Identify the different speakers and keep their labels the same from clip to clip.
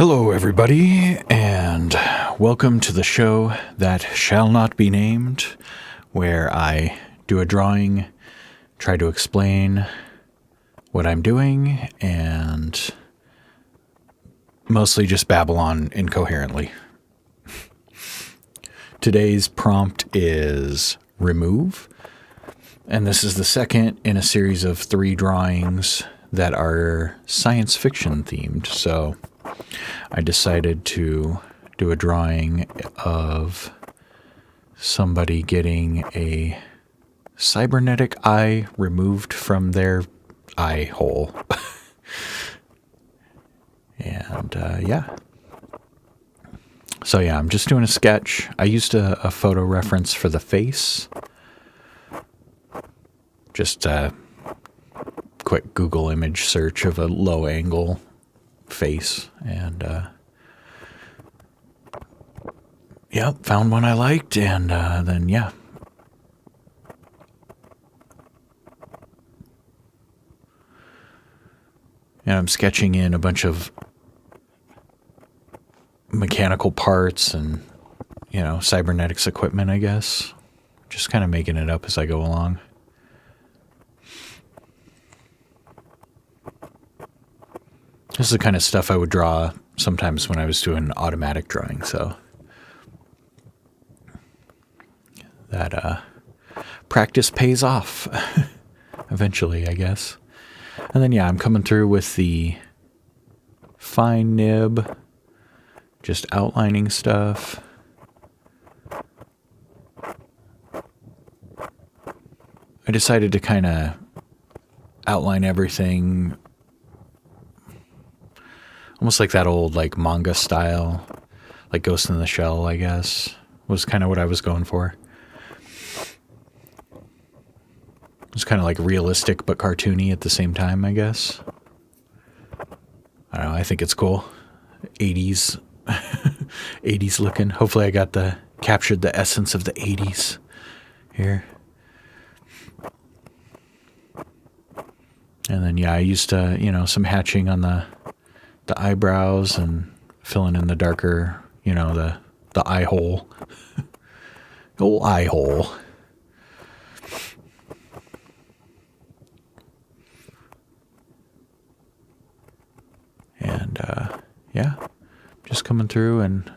Speaker 1: Hello, everybody, and welcome to the show that shall not be named, where I do a drawing, try to explain what I'm doing, and mostly just babble on incoherently. Today's prompt is remove, and this is the second in a series of 3 drawings that are science fiction themed, so I decided to do a drawing of somebody getting a cybernetic eye removed from their eye hole. And yeah. So yeah, I'm just doing a sketch. I used a photo reference for the face. Just a quick Google image search of a low angle face, and yep, found one I liked, and then yeah, and I'm sketching in a bunch of mechanical parts and, you know, cybernetics equipment, I guess, just kind of making it up as I go along. This is the kind of stuff I would draw sometimes when I was doing automatic drawing, so that practice pays off eventually, I guess. And then yeah, I'm coming through with the fine nib, just outlining stuff. I decided to kind of outline everything almost like that old like manga style, like Ghost in the Shell, I guess, was kind of what I was going for. It was kind of like realistic but cartoony at the same time, I guess. I don't know, I think it's cool. 80s 80s looking. Hopefully I got captured the essence of the 80s here. And then yeah, I used some hatching on the eyebrows and filling in the darker, the eye hole. The old eye hole. And yeah, just coming through and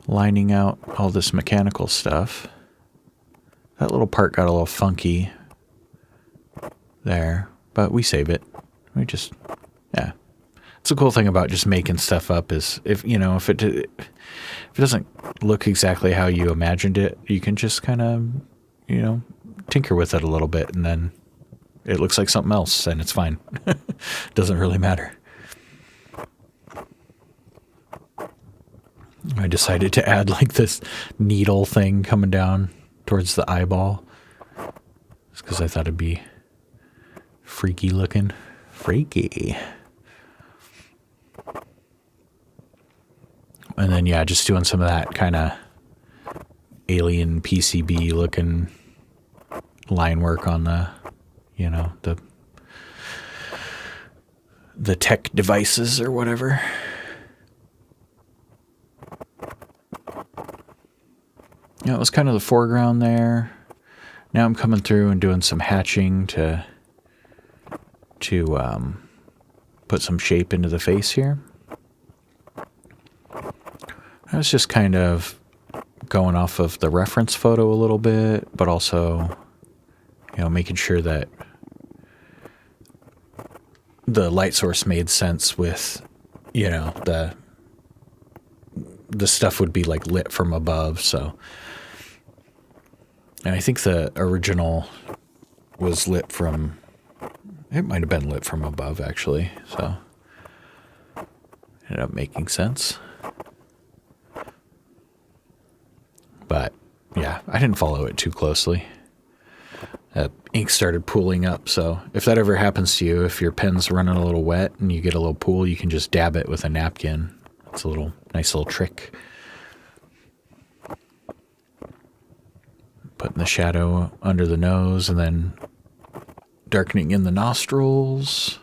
Speaker 1: lining out all this mechanical stuff. That little part got a little funky there, but we save it. Yeah. It's a cool thing about just making stuff up is if it doesn't look exactly how you imagined it, you can just kind of, tinker with it a little bit, and then it looks like something else, and it's fine. Doesn't really matter. I decided to add like this needle thing coming down towards the eyeball, just because I thought it'd be freaky looking. Freaky. And then, yeah, just doing some of that kind of alien PCB looking line work on the tech devices or whatever. Yeah, it was kind of the foreground there. Now I'm coming through and doing some hatching to put some shape into the face here. I was just kind of going off of the reference photo a little bit, but also, making sure that the light source made sense with, the stuff would be like lit from above. So, and I think the original was it might have been lit from above actually. So, ended up making sense. But yeah, I didn't follow it too closely. Ink started pooling up, so if that ever happens to you, if your pen's running a little wet and you get a little pool, you can just dab it with a napkin. It's a nice little trick. Putting the shadow under the nose and then darkening in the nostrils.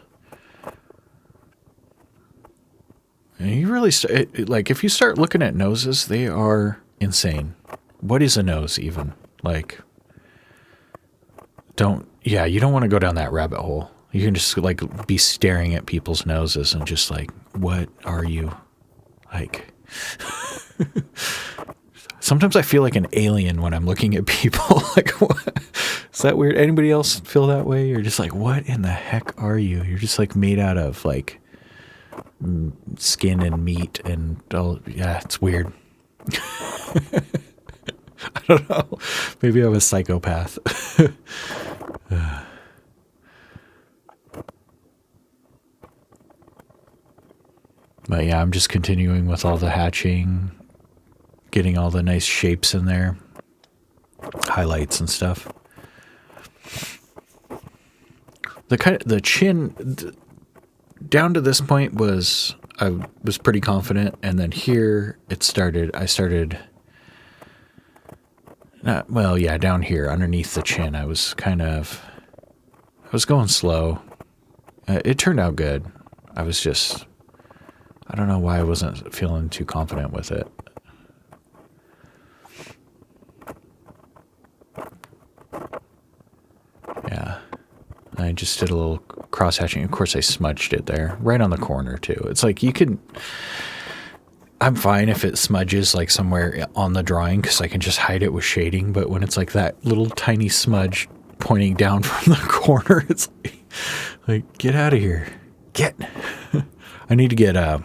Speaker 1: And you really like if you start looking at noses, they are insane. What is a nose even? Like, you don't want to go down that rabbit hole. You can just like be staring at people's noses and just like, what are you? Like, sometimes I feel like an alien when I'm looking at people. Like, what? Is that weird? Anybody else feel that way? You're just like, what in the heck are you? You're just like made out of like skin and meat and all. Yeah, it's weird. I don't know. Maybe I'm a psychopath. But yeah, I'm just continuing with all the hatching, getting all the nice shapes in there, highlights and stuff. The chin down to this point I was pretty confident, and then here I started down here underneath the chin I was going slow. It turned out good. I don't know why I wasn't feeling too confident with it. Yeah. I just did a little cross hatching. Of course, I smudged it there, right on the corner too. It's like I'm fine if it smudges like somewhere on the drawing because I can just hide it with shading. But when it's like that little tiny smudge pointing down from the corner, it's like get out of here. I need to get a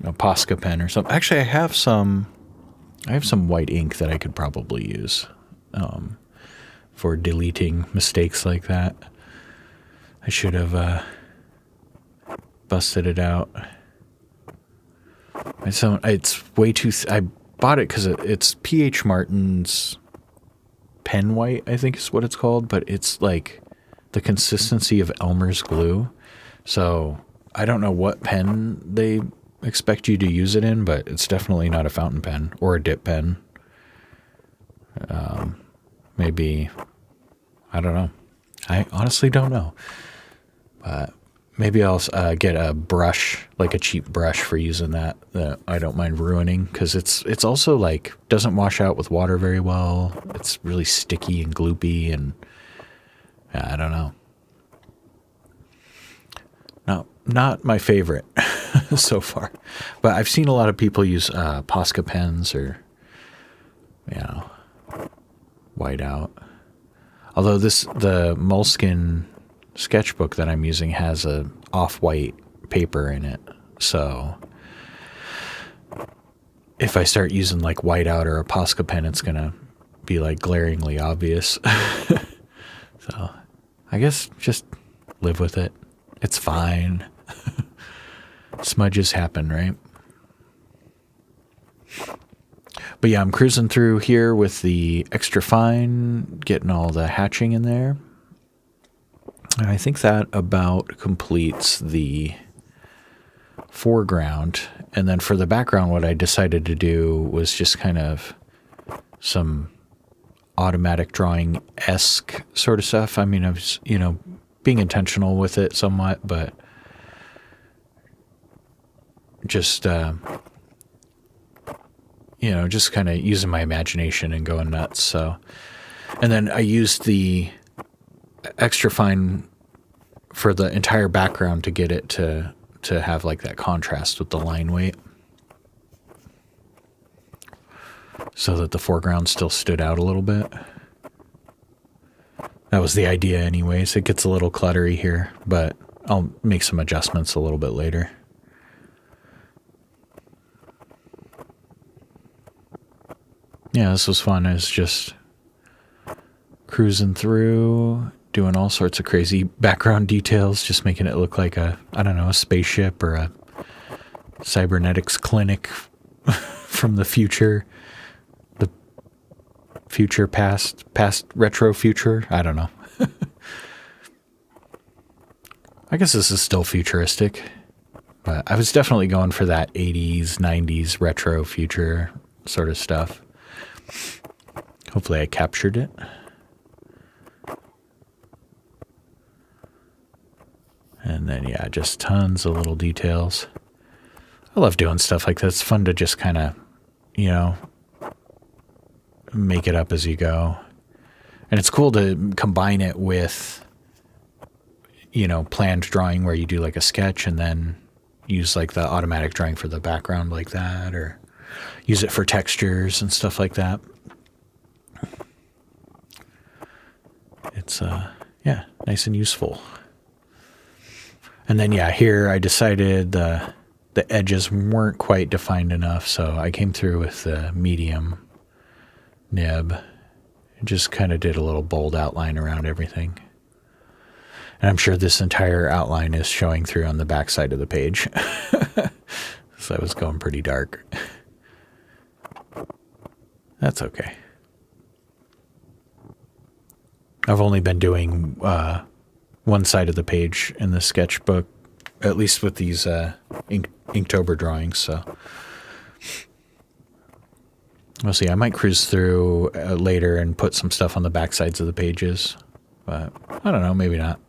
Speaker 1: Posca pen or something. Actually, I have some white ink that I could probably use for deleting mistakes like that. I should have busted it out. It's way too. I bought it because it's P.H. Martin's pen white, I think is what it's called, but it's like the consistency of Elmer's glue. So I don't know what pen they expect you to use it in, but it's definitely not a fountain pen or a dip pen. Maybe, I don't know. I honestly don't know. But maybe I'll get a brush, like a cheap brush for using that I don't mind ruining, because it's also like doesn't wash out with water very well. It's really sticky and gloopy, and yeah, I don't know. Not my favorite so far, but I've seen a lot of people use Posca pens or whiteout. Although the Moleskine sketchbook that I'm using has a off-white paper in it, so if I start using like whiteout or a Posca pen, it's gonna be like glaringly obvious. So I guess just live with it. It's fine. Smudges happen, right? But yeah, I'm cruising through here with the extra fine, getting all the hatching in there. And I think that about completes the foreground. And then for the background, what I decided to do was just kind of some automatic drawing-esque sort of stuff. I mean, I was, being intentional with it somewhat, but just, just kind of using my imagination and going nuts. So, and then I used the extra fine for the entire background to get it to have like that contrast with the line weight, so that the foreground still stood out a little bit. That was the idea anyways. It gets a little cluttery here, but I'll make some adjustments a little bit later. Yeah, this was fun. I was just cruising through, doing all sorts of crazy background details, just making it look like a spaceship or a cybernetics clinic from the future. The future past retro future. I don't know. I guess this is still futuristic, but I was definitely going for that 80s, 90s retro future sort of stuff. Hopefully I captured it. And then, yeah, just tons of little details. I love doing stuff like that. It's fun to just kind of, you know, make it up as you go. And it's cool to combine it with, you know, planned drawing where you do like a sketch and then use like the automatic drawing for the background like that, or use it for textures and stuff like that. It's, yeah, nice and useful. And then, yeah, here I decided the edges weren't quite defined enough, so I came through with the medium nib. Just kind of did a little bold outline around everything. And I'm sure this entire outline is showing through on the back side of the page. So I was going pretty dark. That's okay. I've only been doing one side of the page in the sketchbook, at least with these Inktober drawings, so we'll see. I might cruise through later and put some stuff on the back sides of the pages, but I don't know, maybe not.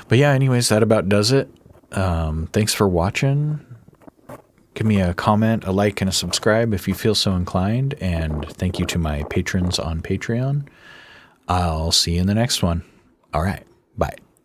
Speaker 1: But yeah, anyways, that about does it. Thanks for watching. Give me a comment, a like, and a subscribe if you feel so inclined, and thank you to my patrons on Patreon. I'll see you in the next one. All right, bye.